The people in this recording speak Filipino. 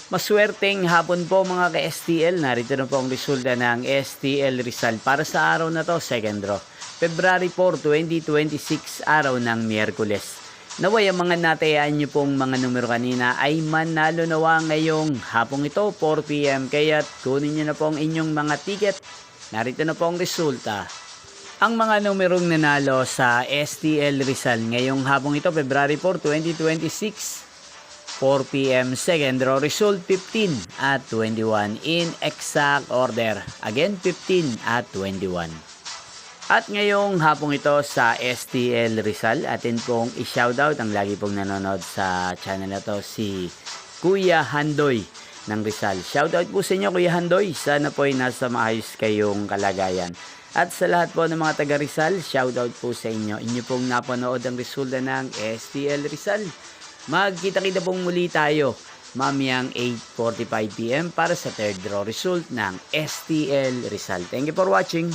Maswerteng hapon po mga ka-STL. Narito na po ang resulta ng STL Rizal para sa araw na to, second draw. February 4, 2026, araw ng Miyerkules. Naway ang mga natayaan nyo pong mga numero kanina ay manalo nawa ngayong hapong ito, 4 PM. Kaya't kunin nyo na po ang inyong mga ticket. Narito na po ang resulta. Ang mga numerong nanalo sa STL Rizal ngayong hapong ito, February 4, 2026, 4 PM, second draw, result 15 at 21 in exact order. Again, 15 at 21. At ngayong hapong ito sa STL Rizal, atin pong i-shoutout ang lagi pong nanonood sa channel na to, si Kuya Handoy ng Rizal. Shoutout po sa inyo, Kuya Handoy. Sana po ay nasa maayos kayong kalagayan. At sa lahat po ng mga taga Rizal, shoutout po sa inyo. Inyo pong napanood ang resulta ng STL Rizal. Magkita-kita pong muli tayo mamayang 8:45 PM para sa third draw result ng STL Rizal. Thank you for watching.